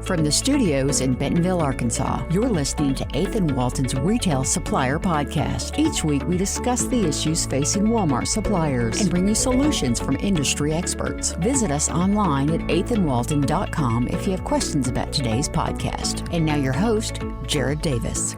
From the studios in Bentonville, Arkansas, you're listening to 8th and Walton's Retail Supplier Podcast. Each week, we discuss the issues facing Walmart suppliers and bring you solutions from industry experts. Visit us online at 8thandwalton.com if you have questions about today's podcast. And now your host, Jared Davis.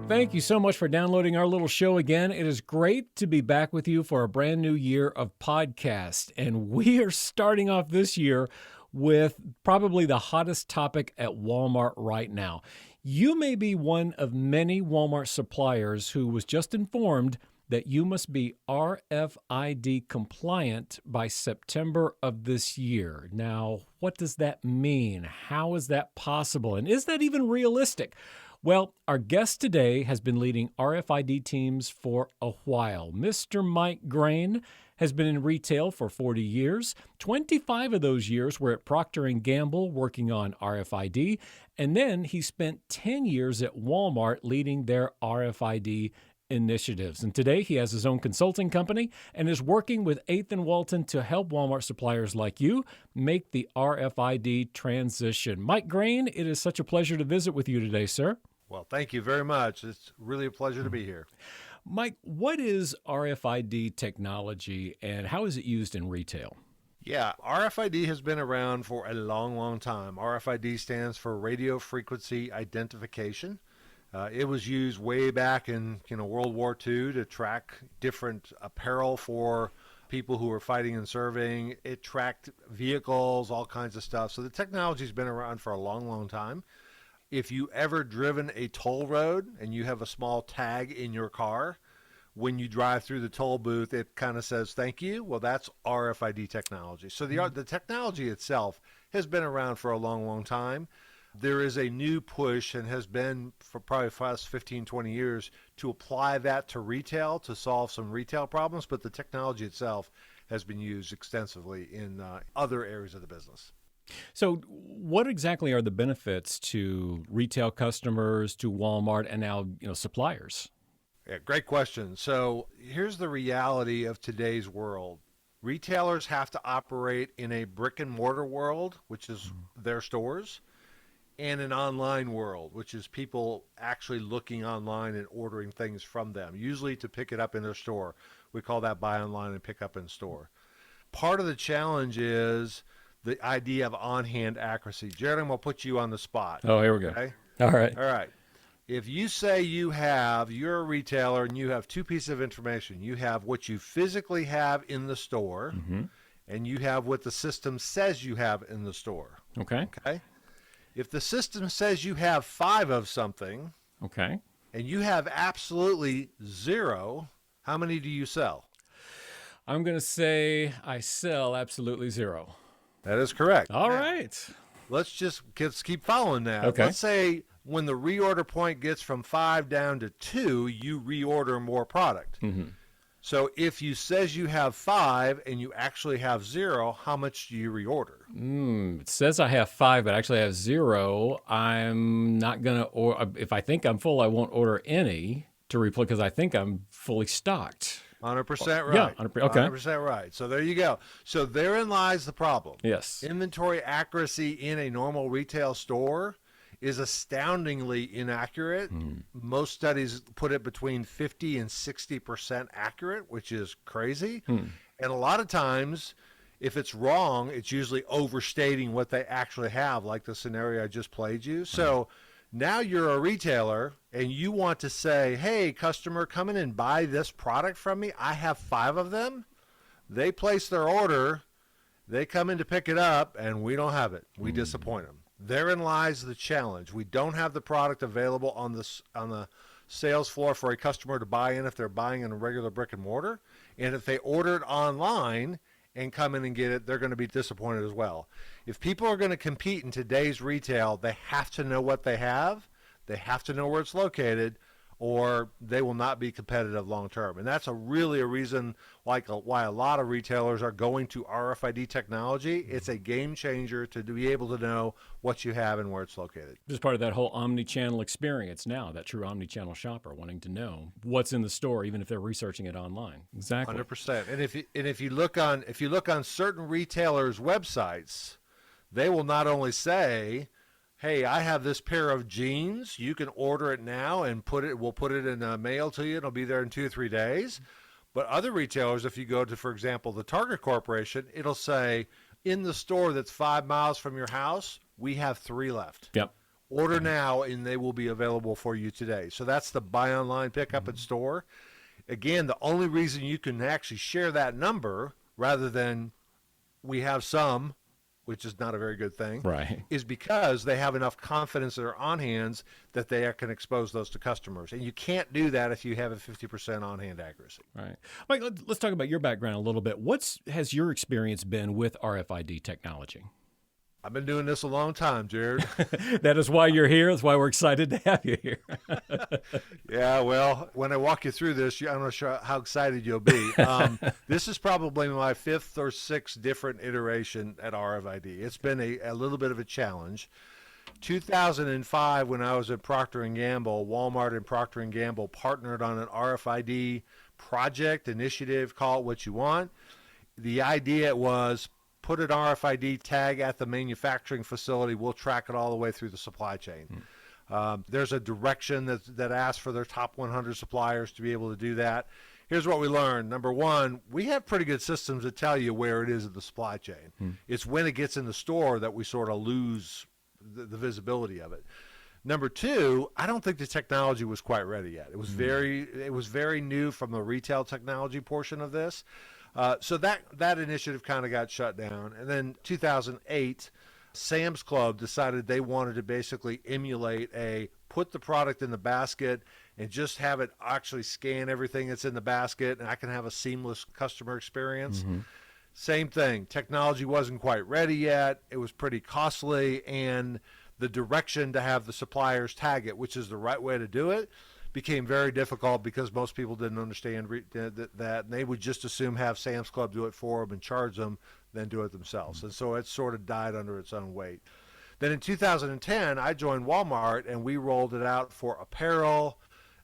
Thank you so much for downloading our little show again. It is great to be back with you for a brand new year of podcast. And we are starting off this year with probably the hottest topic at Walmart right now. You may be one of many Walmart suppliers who was just informed that you must be RFID compliant by September of this year. Now, what does that mean? How is that possible? And is that even realistic? Well, our guest today has been leading RFID teams for a while. Mr. Mike Graen has been in retail for 40 years. 25 of those years were at Proctor and Gamble working on RFID, and then he spent 10 years at Walmart leading their RFID initiatives. And today he has his own consulting company and is working with 8th and Walton to help Walmart suppliers like you make the RFID transition. Mike Graen, it is such a pleasure to visit with you today, sir. Well, thank you very much. It's really a pleasure to be here. Mike, what is RFID technology and how is it used in retail? Yeah, RFID has been around for a long, long time. RFID stands for radio frequency identification. It was used way back in World War II to track different apparel for people who were fighting and serving. It tracked vehicles, all kinds of stuff. So the technology's been around for a long, long time. If you ever driven a toll road and you have a small tag in your car, when you drive through the toll booth, it kind of says, thank you. Well, that's RFID technology. So the technology itself has been around for a long, long time. There is a new push and has been for probably the last 15, 20 years to apply that to retail to solve some retail problems. But the technology itself has been used extensively in other areas of the business. So what exactly are the benefits to retail customers, to Walmart, and now suppliers? Yeah, great question. So here's the reality of today's world. Retailers have to operate in a brick and mortar world, which is their stores, and an online world, which is people actually looking online and ordering things from them, usually to pick it up in their store. We call that buy online and pick up in store. Part of the challenge is the idea of on-hand accuracy. Jared, I'm going to put you on the spot. Oh, here we go. Okay? All right. All right. If you say you're a retailer and you have two pieces of information, you have what you physically have in the store, and you have what the system says you have in the store. Okay. Okay. If the system says you have 5 of something, okay, and you have absolutely 0, how many do you sell? I'm going to say I sell absolutely 0. That is correct. All right. Let's keep following that. Okay. Let's say when the reorder point gets from 5 down to 2, you reorder more product. So if you says you have 5 and you actually have 0, how much do you reorder? It says I have 5, but actually I have 0. I'm not going to, or if I think I'm full, I won't order any to replace because I think I'm fully stocked. 100% right. Yeah, okay. 100% right. So there you go. So therein lies the problem. Yes. Inventory accuracy in a normal retail store is astoundingly inaccurate. Most studies put it between 50 and 60% accurate, which is crazy. And a lot of times, if it's wrong, it's usually overstating what they actually have, like the scenario I just played you. So now you're a retailer and you want to say, hey, customer, come in and buy this product from me. I have 5 of them. They place their order. They come in to pick it up, and we don't have it. We disappoint them. Therein lies the challenge. We don't have the product available on the sales floor for a customer to buy in if they're buying in a regular brick and mortar. And if they order it online and come in and get it, they're going to be disappointed as well. If people are going to compete in today's retail, they have to know what they have. They have to know where it's located, or they will not be competitive long term. And that's really a reason why a lot of retailers are going to RFID technology. It's a game changer to be able to know what you have and where it's located. Just part of that whole omni-channel experience now, that true omni-channel shopper wanting to know what's in the store, even if they're researching it online. Exactly. 100%. And if you look on certain retailers' websites, they will not only say, hey, I have this pair of jeans. You can order it now and we'll put it in the mail to you. It'll be there in 2 or 3 days. But other retailers, if you go to, for example, the Target Corporation, it'll say, in the store that's 5 miles from your house, we have 3 left. Yep. Order now, and they will be available for you today. So that's the buy online, pick up in store. Again, the only reason you can actually share that number rather than we have some, which is not a very good thing, Right. is because they have enough confidence in their on-hands that they can expose those to customers. And you can't do that if you have a 50% on-hand accuracy. Right. Mike, let's talk about your background a little bit. Has your experience been with RFID technology? I've been doing this a long time, Jared. That is why you're here. That's why we're excited to have you here. Yeah, well, when I walk you through this, I'm not sure how excited you'll be. This is probably my 5th or 6th different iteration at RFID. It's been a little bit of a challenge. 2005, when I was at Proctor and Gamble, Walmart and Procter and Gamble partnered on an RFID project initiative, call it what you want. The idea was put an RFID tag at the manufacturing facility. We'll track it all the way through the supply chain. There's a direction that asks for their top 100 suppliers to be able to do that. Here's what we learned. Number one, we have pretty good systems that tell you where it is in the supply chain. It's when it gets in the store that we sort of lose the visibility of it. Number two, I don't think the technology was quite ready yet. It was very new from the retail technology portion of this. So that initiative kind of got shut down. And then 2008, Sam's Club decided they wanted to basically emulate put the product in the basket and just have it actually scan everything that's in the basket, and I can have a seamless customer experience. Same thing. Technology wasn't quite ready yet. It was pretty costly, and the direction to have the suppliers tag it, which is the right way to do it, became very difficult because most people didn't understand that, and they would just assume have Sam's Club do it for them and charge them, then do it themselves. And so it sort of died under its own weight. Then in 2010, I joined Walmart, and we rolled it out for apparel,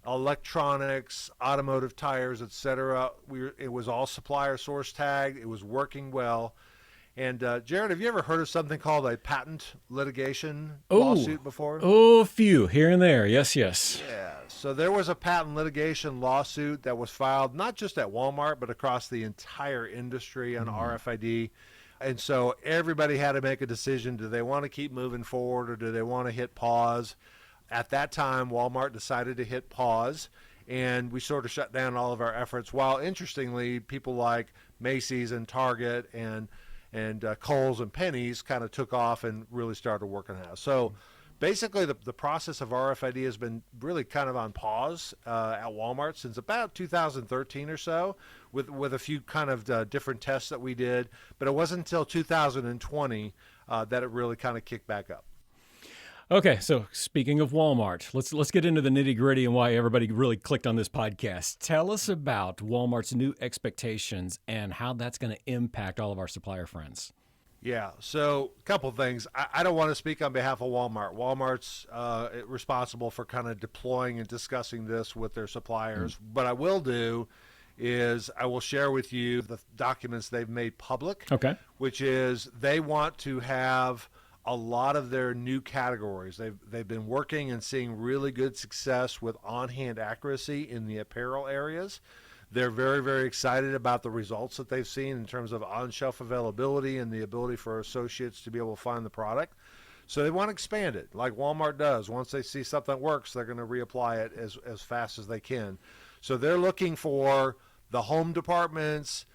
electronics, automotive tires, etc. It was all supplier source tagged. It was working well. And Jared, have you ever heard of something called a patent litigation lawsuit before? Oh, a few here and there. Yes. Yeah. So there was a patent litigation lawsuit that was filed not just at Walmart, but across the entire industry on RFID. And so everybody had to make a decision. Do they want to keep moving forward, or do they want to hit pause? At that time, Walmart decided to hit pause, and we sort of shut down all of our efforts. While interestingly, people like Macy's and Target and Kohl's and Penny's kind of took off and really started working out. So basically the process of RFID has been really kind of on pause at Walmart since about 2013 or so, with a few kind of different tests that we did. But it wasn't until 2020 that it really kind of kicked back up. Okay, so speaking of Walmart, let's get into the nitty-gritty and why everybody really clicked on this podcast. Tell us about Walmart's new expectations and how that's going to impact all of our supplier friends. Yeah, so a couple things. I don't want to speak on behalf of Walmart. Walmart's responsible for kind of deploying and discussing this with their suppliers. What I will do is I will share with you the documents they've made public, which is they want to have a lot of their new categories. They've been working and seeing really good success with on-hand accuracy in the apparel areas. They're very, very excited about the results that they've seen in terms of on-shelf availability and the ability for associates to be able to find the product. So they want to expand it like Walmart does. Once they see something that works, they're going to reapply it as fast as they can. So they're looking for the home departments,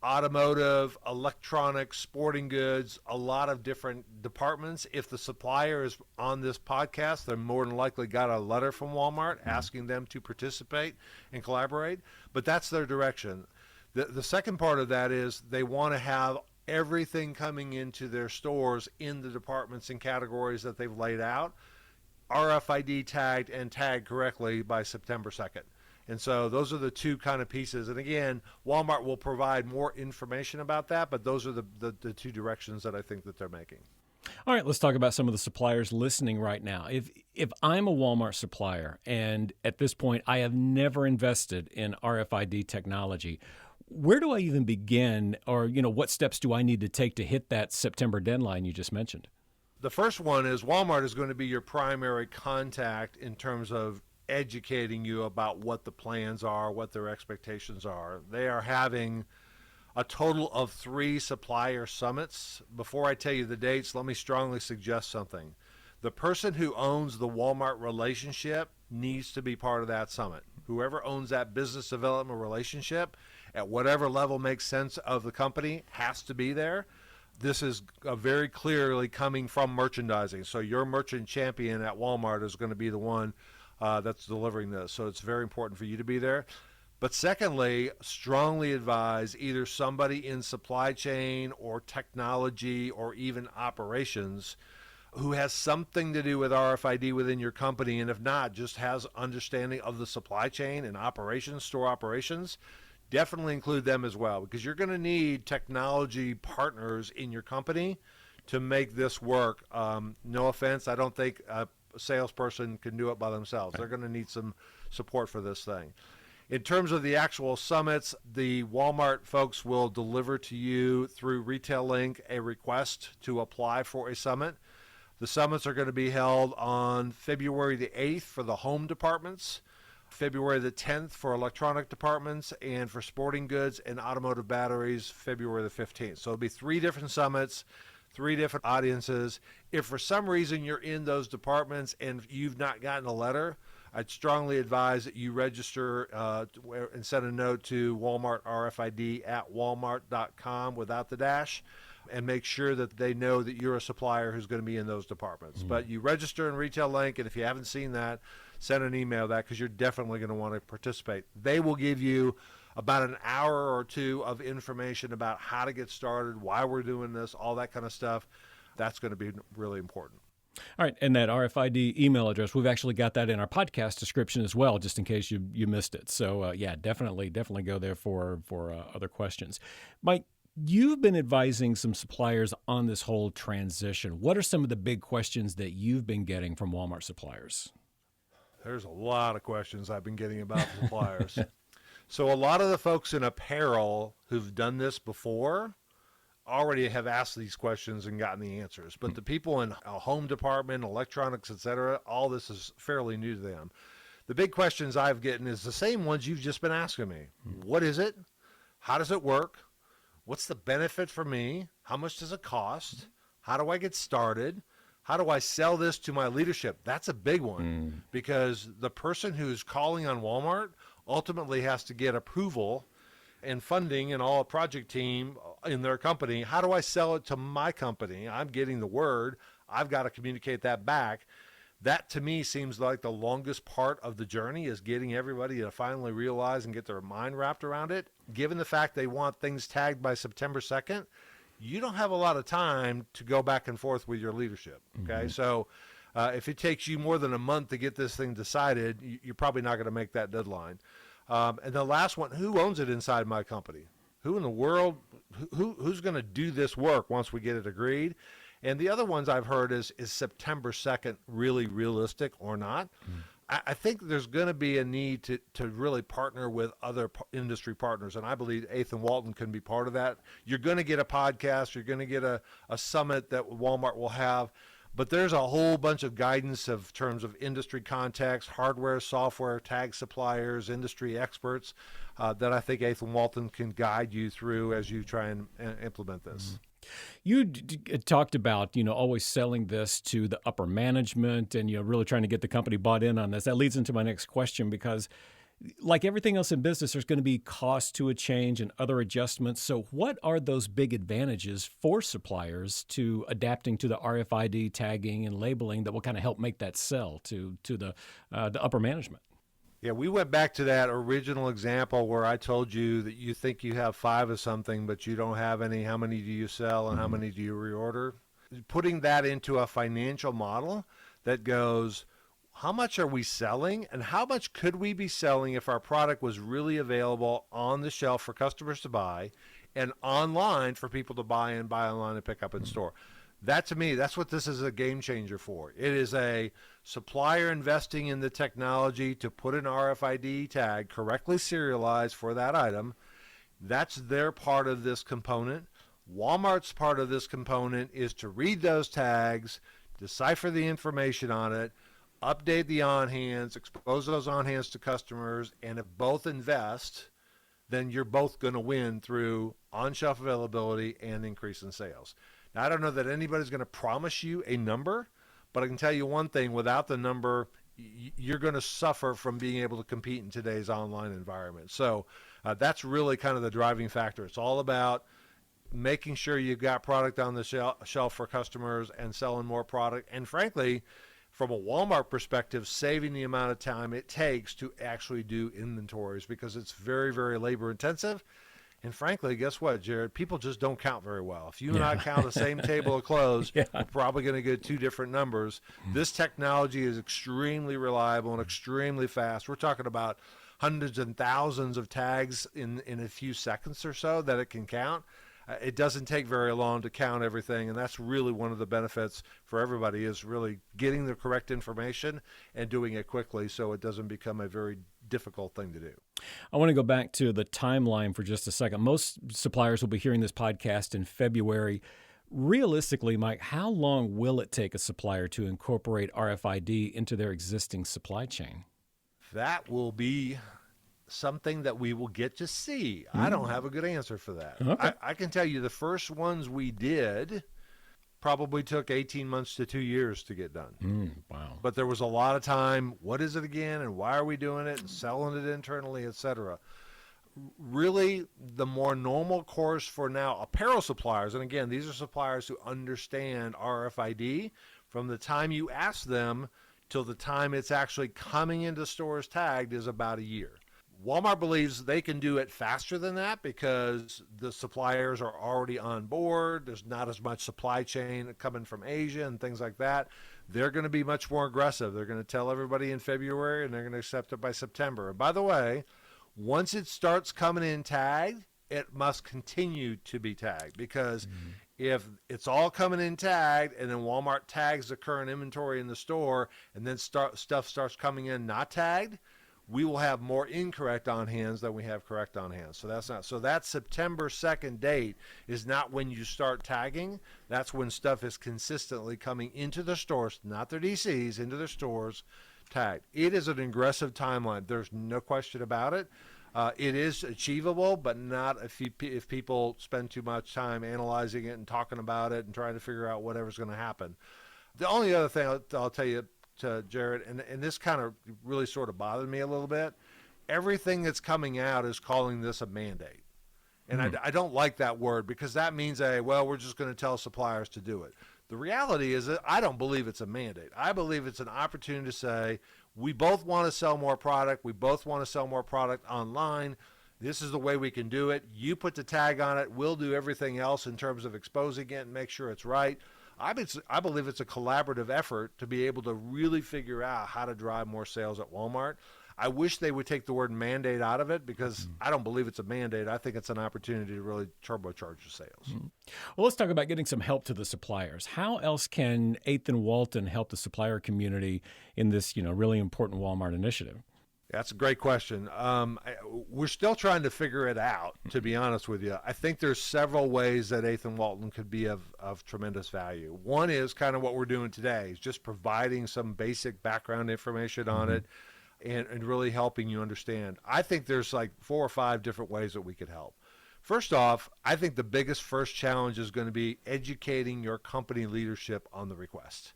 automotive, electronics, sporting goods, a lot of different departments. If the supplier is on this podcast, they're more than likely got a letter from Walmart asking them to participate and collaborate. But that's their direction. The second part of that is they want to have everything coming into their stores in the departments and categories that they've laid out, RFID tagged and tagged correctly by September 2nd. And so those are the two kind of pieces. And again, Walmart will provide more information about that, but those are the two directions that I think that they're making. All right, let's talk about some of the suppliers listening right now. If I'm a Walmart supplier and at this point I have never invested in RFID technology, where do I even begin, or what steps do I need to take to hit that September deadline you just mentioned? The first one is Walmart is going to be your primary contact in terms of educating you about what the plans are, what their expectations are. They are having a total of 3 supplier summits. Before I tell you the dates, let me strongly suggest something. The person who owns the Walmart relationship needs to be part of that summit. Whoever owns that business development relationship at whatever level makes sense of the company has to be there. This is very clearly coming from merchandising. So your merchant champion at Walmart is going to be the one that's delivering this. So it's very important for you to be there. But secondly, strongly advise either somebody in supply chain or technology or even operations who has something to do with RFID within your company, and if not, just has understanding of the supply chain and operations, store operations. Definitely include them as well, because you're going to need technology partners in your company to make this work. No offense, I don't think a salesperson can do it by themselves. They're going to need some support for this thing. In terms of the actual summits, the Walmart folks will deliver to you through Retail Link a request to apply for a summit. The summits are going to be held on February the 8th for the home departments, February the 10th for electronic departments, and for sporting goods and automotive batteries, February the 15th. So it'll be 3 different summits, 3 different audiences. If for some reason you're in those departments and you've not gotten a letter, I'd strongly advise that you register and send a note to Walmart RFID at walmart.com without the dash, and make sure that they know that you're a supplier who's going to be in those departments. Mm-hmm. But you register in Retail Link, and if you haven't seen that, send an email that, because you're definitely going to want to participate. They will give you about an hour or 2 of information about how to get started, why we're doing this, all that kind of stuff. That's going to be really important. All right, and that RFID email address, we've actually got that in our podcast description as well, just in case you missed it. So, yeah, definitely go there for other questions. Mike, you've been advising some suppliers on this whole transition. What are some of the big questions that you've been getting from Walmart suppliers? There's a lot of questions I've been getting about suppliers. So a lot of the folks in apparel who've done this before already have asked these questions and gotten the answers. But the people in a home department, electronics, etc., all this is fairly new to them. The big questions I've gotten is the same ones you've just been asking me. What is it? How does it work? What's the benefit for me? How much does it cost? How do I get started? How do I sell this to my leadership? That's a big one, because the person who's calling on Walmart ultimately has to get approval and funding and all a project team in their company. How do I sell it to my company? I'm getting the word. I've got to communicate that back. That to me seems like the longest part of the journey, is getting everybody to finally realize and get their mind wrapped around it. Given the fact they want things tagged by September 2nd, you don't have a lot of time to go back and forth with your leadership. Okay. So if it takes you more than a month to get this thing decided, you're probably not going to make that deadline. And the last one, who owns it inside my company? Who in the world, who's going to do this work once we get it agreed? And the other ones I've heard is September 2nd really realistic or not? I think there's going to be a need to really partner with other industry partners, and I believe 8th and Walton can be part of that. You're going to get a podcast, you're going to get a summit that Walmart will have, but there's a whole bunch of guidance of terms of industry context, hardware, software, tag suppliers, industry experts that I think 8th and Walton can guide you through as you try and implement this. You talked about, always selling this to the upper management and, really trying to get the company bought in on this. That leads into my next question, because like everything else in business, there's going to be cost to a change and other adjustments. So what are those big advantages for suppliers to adapting to the RFID tagging and labeling that will kind of help make that sell to the upper management? Yeah, we went back to that original example where I told you that you think you have 5 of something, but you don't have any. How many do you sell and how many do you reorder? Putting that into a financial model that goes, how much are we selling and how much could we be selling if our product was really available on the shelf for customers to buy and online for people to buy online and pick up in store? That, to me, that's what this is a game changer for. It is a supplier investing in the technology to put an RFID tag correctly serialized for that item. That's their part of this component. Walmart's part of this component is to read those tags, decipher the information on it, update the on-hands, expose those on-hands to customers, and if both invest, then you're both going to win through on-shelf availability and increase in sales. Now, I don't know that anybody's going to promise you a number, but I can tell you one thing, without the number, you're going to suffer from being able to compete in today's online environment. So that's really kind of the driving factor. It's all about making sure you've got product on the shelf for customers and selling more product. And frankly, from a Walmart perspective, saving the amount of time it takes to actually do inventories, because it's very, very labor intensive. And frankly, guess what, Jared? People just don't count very well. If you and I count the same table of clothes, we're probably going to get two different numbers. This technology is extremely reliable and extremely fast. We're talking about hundreds and thousands of tags in a few seconds or so that it can count. It doesn't take very long to count everything, and that's really one of the benefits for everybody, is really getting the correct information and doing it quickly so it doesn't become a very difficult thing to do. I want to go back to the timeline for just a second. Most suppliers will be hearing this podcast in February. Realistically, Mike, how long will it take a supplier to incorporate RFID into their existing supply chain? That will be something that we will get to see. I don't have a good answer for that. Okay. I can tell you the first ones we did probably took 18 months to 2 years to get done. Wow. But there was a lot of time, what is it again, and why are we doing it, and selling it internally, etc. Really, the more normal course for now, apparel suppliers, and again, these are suppliers who understand RFID, from the time you ask them till the time it's actually coming into stores tagged is about a year. Walmart believes they can do it faster than that because the suppliers are already on board. There's not as much supply chain coming from Asia and things like that. They're going to be much more aggressive. They're going to tell everybody in February, and they're going to accept it by September. And by the way, once it starts coming in tagged, it must continue to be tagged, because if it's all coming in tagged and then Walmart tags the current inventory in the store and then stuff starts coming in not tagged, we will have more incorrect on hands than we have correct on hands. So that's not, so that September 2nd date is not when you start tagging. That's when stuff is consistently coming into the stores, not their DCs, into their stores tagged. It is an aggressive timeline. There's no question about it. It is achievable, but not if people spend too much time analyzing it and talking about it and trying to figure out whatever's going to happen. The only other thing I'll tell you, to Jared, and this kind of really sort of bothered me a little bit, everything that's coming out is calling this a mandate. And I don't like that word, because that means, we're just going to tell suppliers to do it. The reality is that I don't believe it's a mandate. I believe it's an opportunity to say, we both want to sell more product. We both want to sell more product online. This is the way we can do it. You put the tag on it. We'll do everything else in terms of exposing it and make sure it's right. I believe it's a collaborative effort to be able to really figure out how to drive more sales at Walmart. I wish they would take the word mandate out of it, because I don't believe it's a mandate. I think it's an opportunity to really turbocharge the sales. Well, let's talk about getting some help to the suppliers. How else can 8th and Walton help the supplier community in this, really important Walmart initiative? That's a great question. We're still trying to figure it out, to be honest with you. I think there's several ways that 8th and Walton could be of tremendous value. One is kind of what we're doing today, is just providing some basic background information on it and really helping you understand. I think there's like 4 or 5 different ways that we could help. First off, I think the biggest first challenge is going to be educating your company leadership on the request,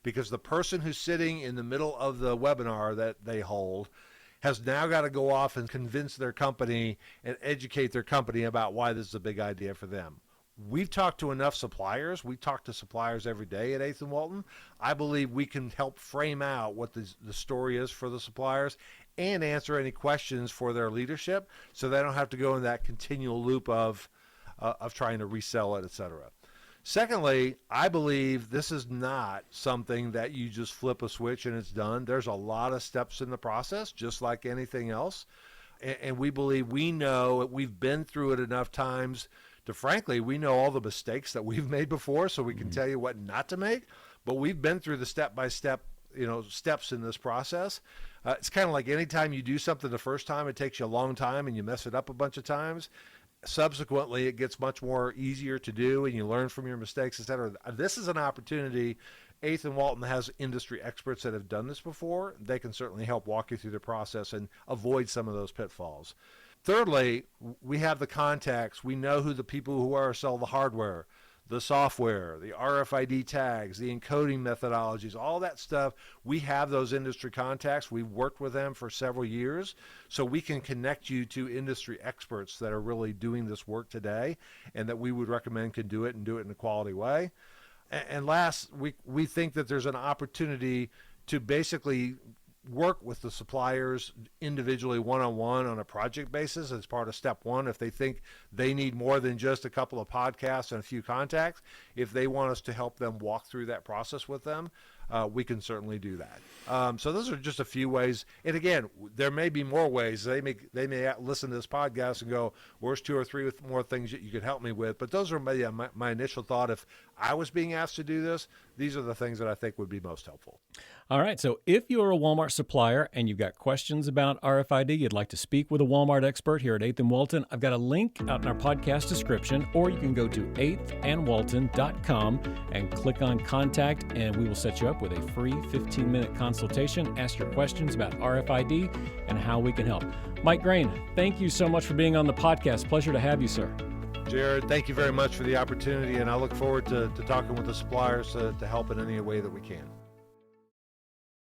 because the person who's sitting in the middle of the webinar that they hold has now got to go off and convince their company and educate their company about why this is a big idea for them. We've talked to enough suppliers. We talk to suppliers every day at 8th and Walton. I believe we can help frame out what the story is for the suppliers and answer any questions for their leadership, so they don't have to go in that continual loop of trying to resell it, et cetera. Secondly, I believe this is not something that you just flip a switch and it's done. There's a lot of steps in the process, just like anything else. And we believe we know, we've been through it enough times to, frankly, we know all the mistakes that we've made before, so we can tell you what not to make. But we've been through the step-by-step, steps in this process. It's kind of like any time you do something the first time, it takes you a long time and you mess it up a bunch of times. subsequently it gets much more easier to do, and you learn from your mistakes, etc. This is an opportunity. 8th and Walton has industry experts that have done this before. They can certainly help walk you through the process and avoid some of those pitfalls. Thirdly, we have the contacts. We know who the people who are sell the hardware, the software, the RFID tags, the encoding methodologies, all that stuff. We have those industry contacts. We've worked with them for several years, so we can connect you to industry experts that are really doing this work today and that we would recommend can do it and do it in a quality way. And last, we think that there's an opportunity to basically work with the suppliers individually one-on-one on a project basis as part of step one. If they think they need more than just a couple of podcasts and a few contacts, if they want us to help them walk through that process with them, we can certainly do that. So those are just a few ways. And again, there may be more ways. They may listen to this podcast and go, where's 2 or 3 more things that you could help me with? But those are my initial thought. If I was being asked to do this, these are the things that I think would be most helpful. All right. So if you're a Walmart supplier and you've got questions about RFID, you'd like to speak with a Walmart expert here at 8th and Walton, I've got a link out in our podcast description, or you can go to 8thandwalton.com and click on contact, and we will set you up with a free 15-minute consultation. Ask your questions about RFID and how we can help. Mike Graen, thank you so much for being on the podcast. Pleasure to have you, sir. Jared, thank you very much for the opportunity, and I look forward to talking with the suppliers to help in any way that we can.